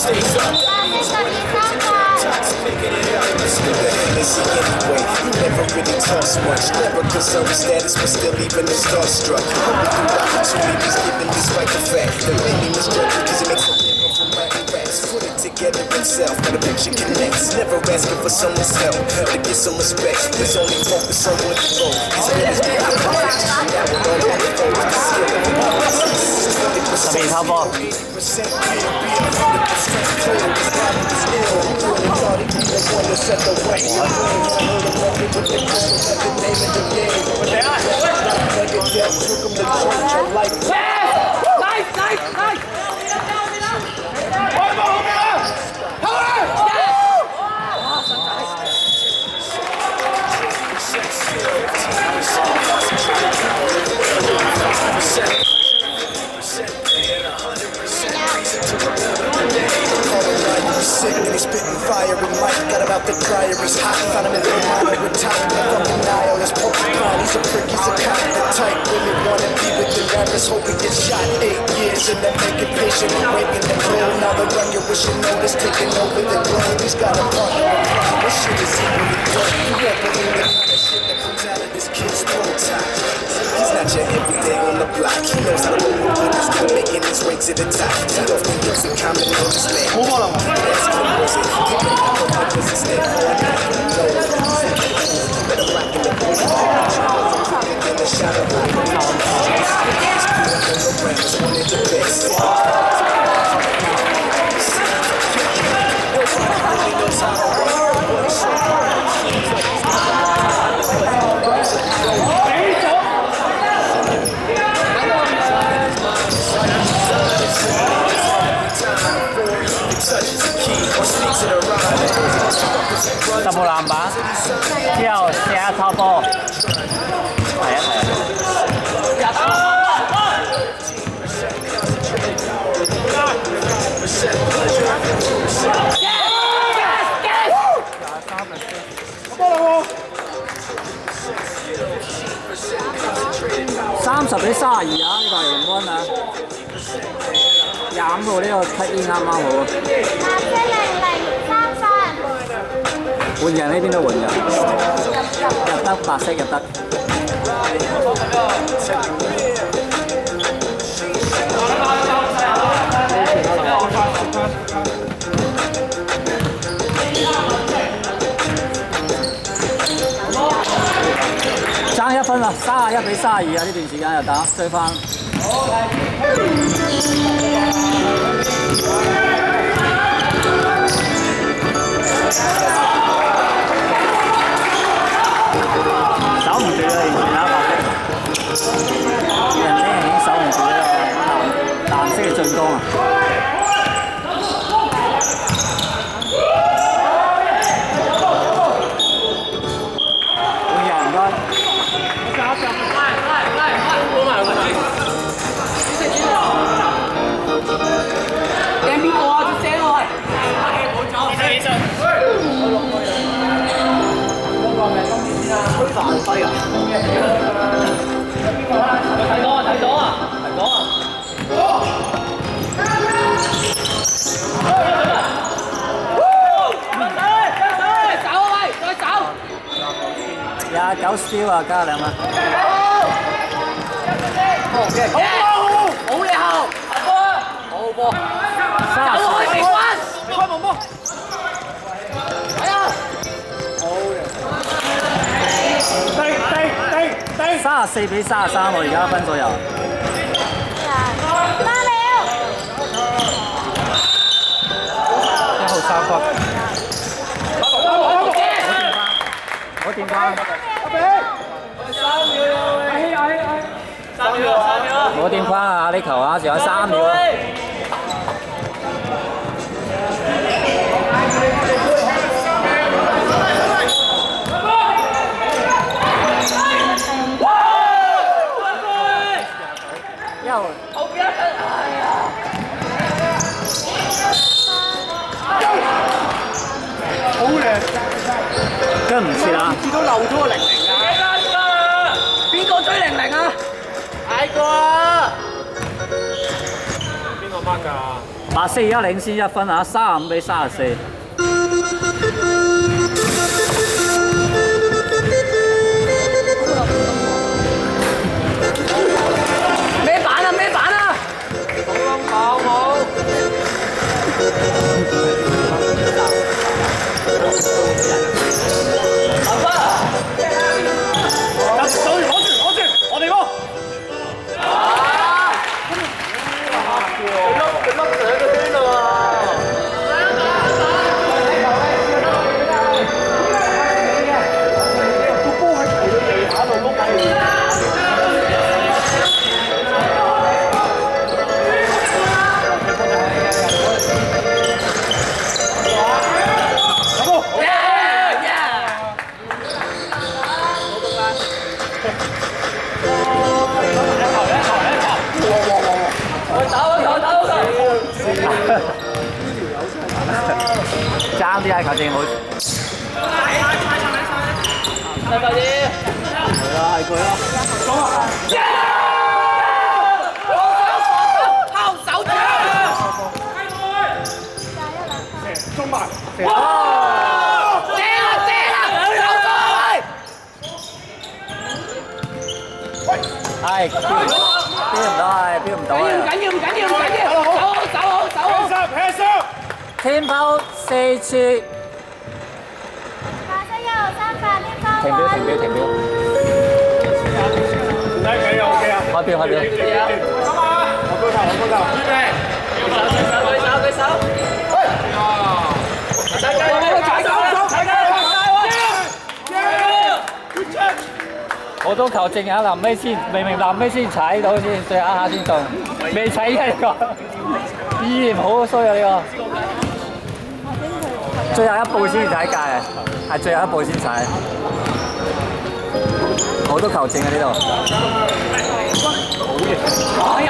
Never really talks much, never concerned with status, but still even the starstruck. Hoping through opportunities, given despite the fact that many misjudge because it makes a living from writing raps. Put it together himself, but a picture connects. Never asking for someone's help, to get some respect. Please only focus on what you wrote. These players be out of perfection, now we're all on the phone. The skill of the spitting fire and Mike got him out the dryer. He's hot, found him in the minor with top. From denial, his Pokemon, he's a prick, he's a cop. The type really wanna be with the rappers, hope he gets shot. 8 years and then making patient and waiting the glow. Now the younger wishing notice taking over the globe. He's got a partner in crime, this shit is equally dope. You won't believe the kind of shit that comes out of this kid's throat top. He's not your everyday on the block. He knows how to roll with this still making his way to the top. He often gets a common understand. That's the music. People know what this is there for. Better rock in the booth. In the shadow. These one of the best. Nobody really knows how to10號籃板，之後射下拖波，係啊。30比32啊！呢個係平均啊，25號呢個 cut in 啱啱好啊。換人呢邊都換人，入得白色入得。爭1分啦，31比32啊！呢段時間又打追翻。守唔住啊！完全打白色，人哋已經守唔住呢個藍色嘅進攻啊！換人唔該。掟邊個啊？隻聲落去。冇走，起身。推飯低啊！睇到啊！睇到啊！睇到啊！走啊喂！再走！29 steal 啊，加2蚊。好嘢！好嘢後，好波！走開地關！開門波！係啊！34比33喎，而家分左右。加了。1號3分。我電話。我電話啊！呢球啊，仲有3秒啊！跟唔切啦！見到漏咗個00啊！邊個追00啊？大個啊！邊個掹㗎？ 84而家領先1分啊，35比34。咩板啊？咩板啊？好。我哋個。爭啲啊，球證冇。快啲！係啦，係佢啦。後手掌！中埋。哇！正啊！有咗係標唔到係標唔到唔啊！緊要，走好！ Tempo 4次。白色1號3發啲方停表。開表。舉手！好多球證啊，臨尾先，明明臨尾先踩到先，最後一下先中，未踩呢個，依然好衰啊呢個。最後一步先踩界啊，係最後一步先踩。好多球證啊呢度。哎呀！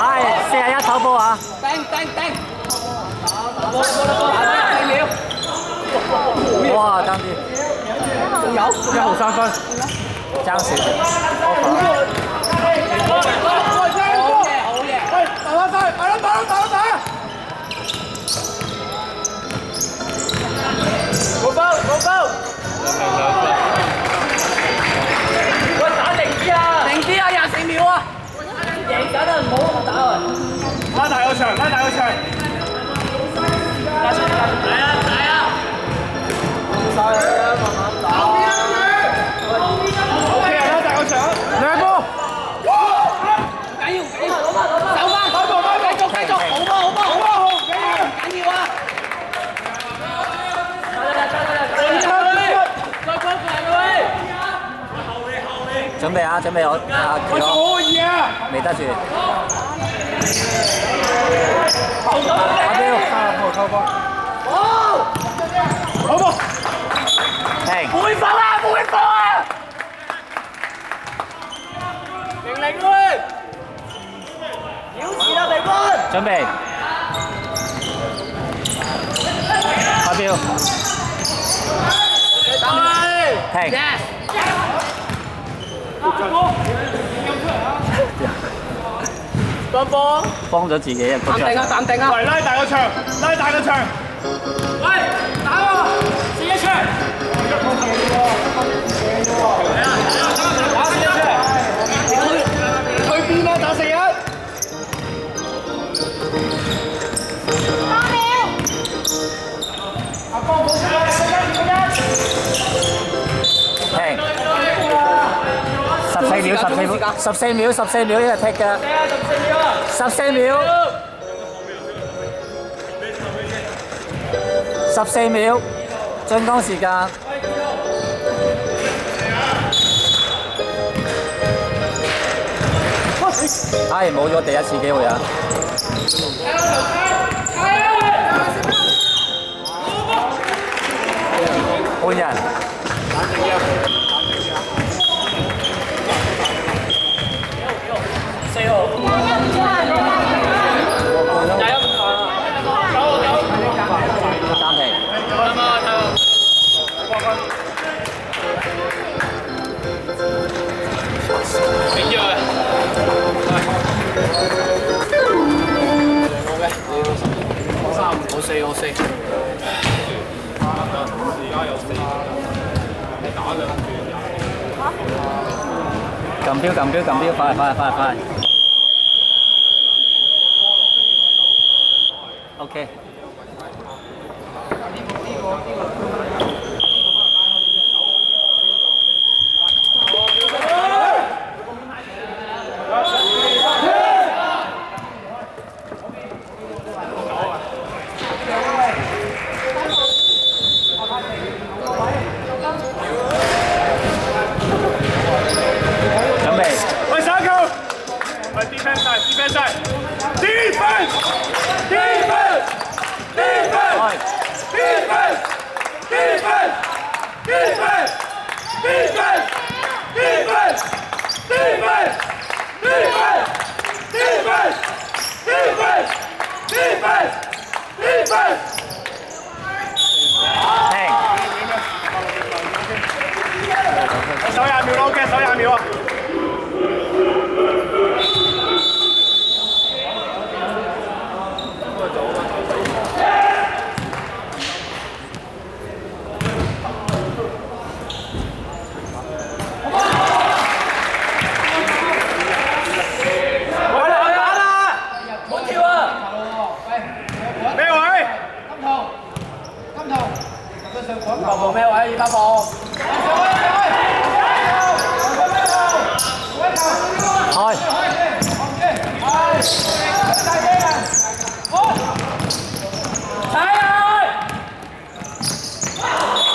係41頭波啊！掟！哇，爭啲。仲有1號3分，爭少少。好嘢！冇包！喂，打定啲啊！24秒啊！贏緊啊，唔好咁打啊！拉大個場。係啊！慢慢打。OK 啊，拉大個場。兩波。緊要，走翻，繼續，好波，緊要啊！準備好啊！可以啊！未得住。後手阿彪，3號抽波。好波。停。回防啊！零喂！表示啦，平均。準備。阿彪。停。幫咗自己一個淡定啊！嚟拉大個場。喂，打喎！4-1出！去邊啊？打4-1。停。14秒，一日踢嘅。14秒。14秒，進攻時間。唉，冇咗第一次機會啊！換人。4號。暫停。緊要啊！ O4。撳標，快。OK。準備。喂，上一球。喂 ，defense side。defense。手20秒 OK， 手20秒啊！200步咩位？200步。開。踩啊！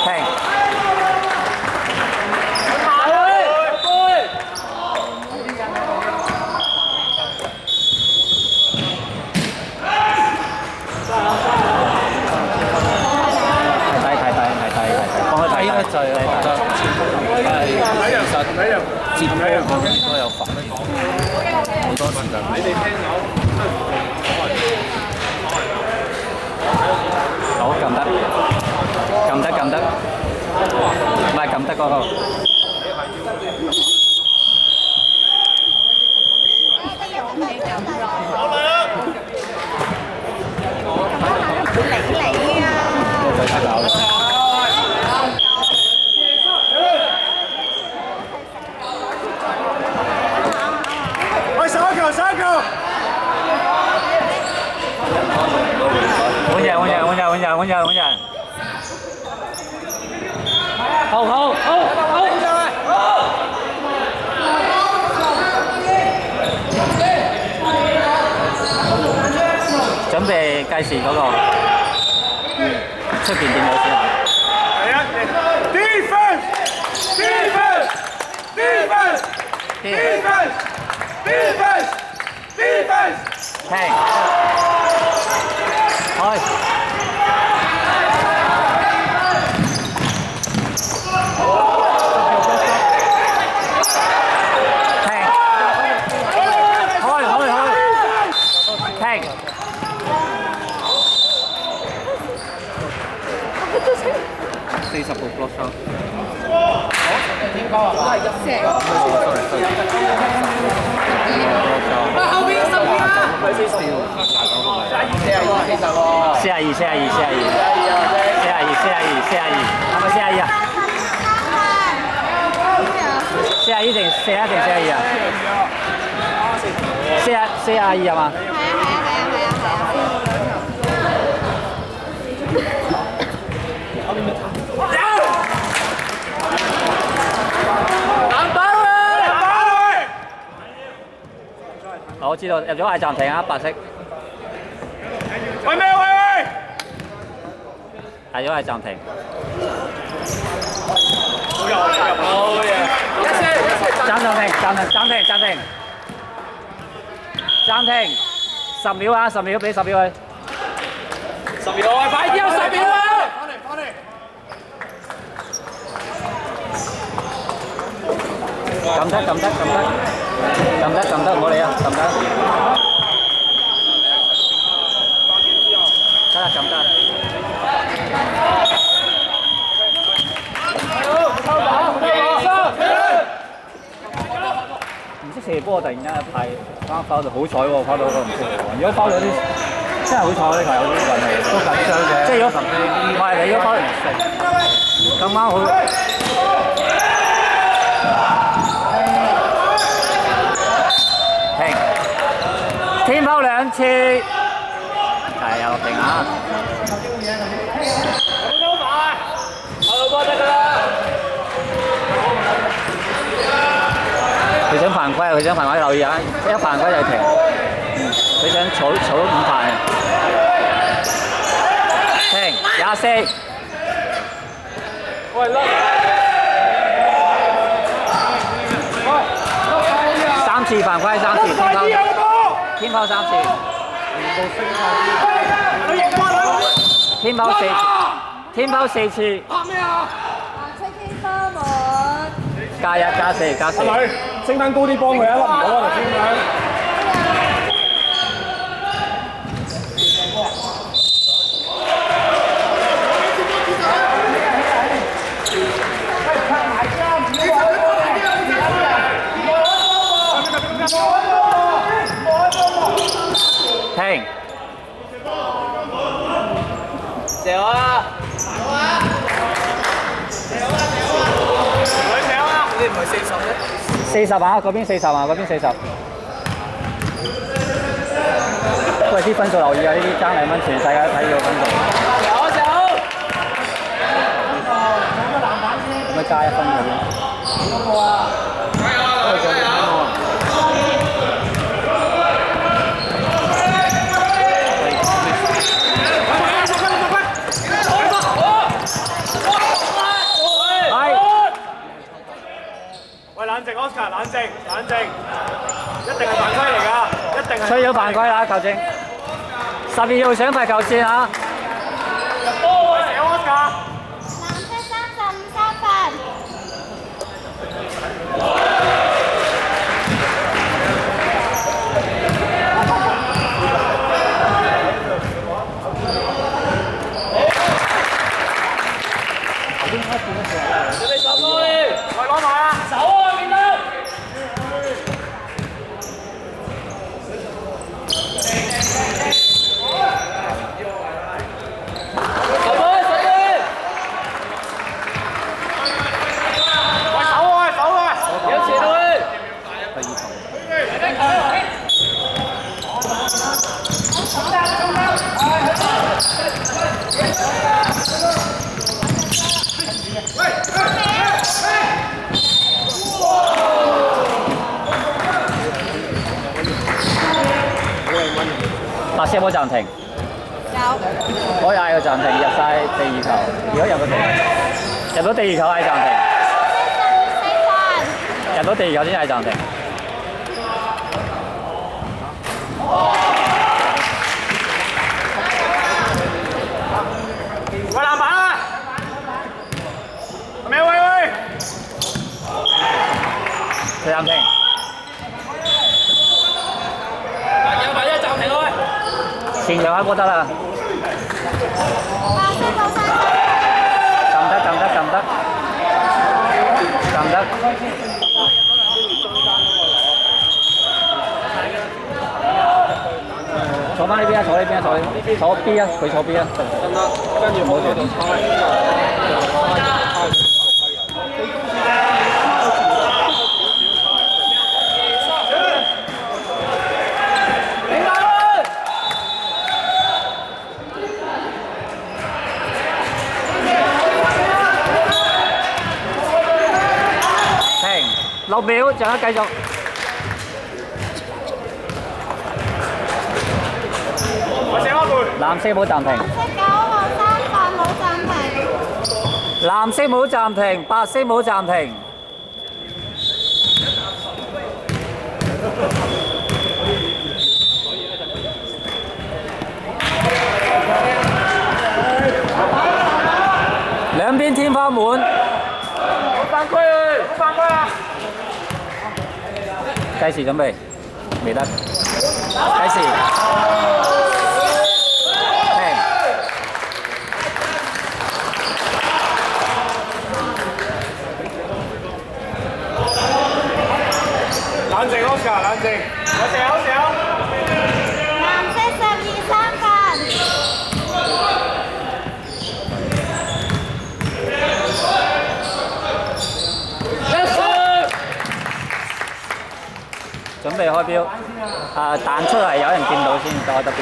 停。睇應該就係我覺得其實接波嗰邊都有罰，好多時間。好，撳得，唔係撳得嗰個。換人。好。準備計時嗰個，出邊電腦先啊。Defense。停。開。40步 block shot。後邊10秒啊！42，係咪42啊？41定42啊？42係嘛？我知道入咗係暫停啊，白色。喂咩喂？係咗係暫停。好嘢！暫停，10秒啊，10秒俾10秒佢。10秒啊，快啲有10秒啊！撳得，唔好理啊，撳得。得啦，撳得。唔識射波，突然間一派翻翻到好彩喎，翻到個唔識喎。如果翻到啲真係好彩呢球有啲運氣，都緊張嘅。即係如果唔係你嗰可能咁啱好。停，天拋2次，係有落定啊！佢想犯規啊！佢想犯規，留意啊！一犯規就停。佢想儲5犯啊！停，24。喂，3次犯規，3次天拋3次，天拋4次，天拋4次。藍色天花門。加1加4加4。阿女，升翻高啲幫佢啊！笠唔到啊，頭先咁樣。停。射我啦！你唔係40啊？嗰邊40啊，嗰邊40。喂，啲分數留意啊！呢啲爭2蚊，全世界都睇到分數。咁咪加1分嗰邊。喂，冷靜 ，Oscar， 冷靜，冷靜，一定係犯規嚟㗎，一定係。需要犯規啦，球證。12號搶罰球線啊！入波喎，Oscar。藍色35三分。白色有冇暫停？有。可以嗌個暫停，入晒第2球。如果入到第2球嗌暫停。入到第2球先嗌暫停。喂，籃板啊！係咪喂？佢暫停。前場開波得啦。撳得。坐翻呢邊啊！坐呢邊啊！坐 B 啊！佢坐 B 啊！跟住冇住。6秒，仲有繼續。藍色冇暫停。藍色冇暫停，白色冇暫停。兩邊天花滿。犯規啊！計時準備，未得。計時。冷靜 ，Oscar， 冷靜。有時。藍色12三分。備開標，彈出嚟有人見到先開得標。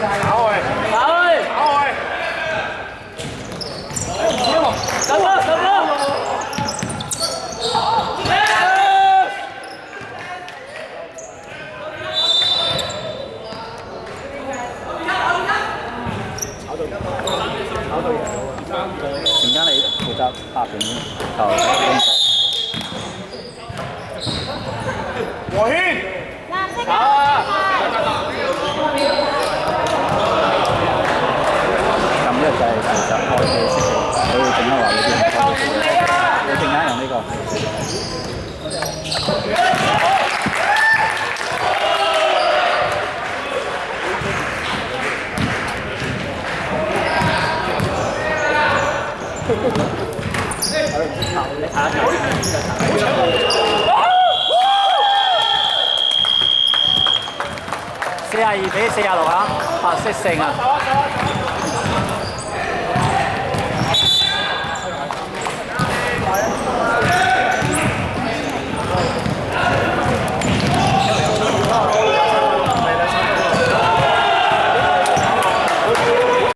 打去，打去，打去。走啦，走啦！陣間你負責拍片就和軒，藍色打啊！撳呢個掣其實開機熄機，佢會整開話呢邊開機，你陣間用呢個。42比46啊，拍色勝啊！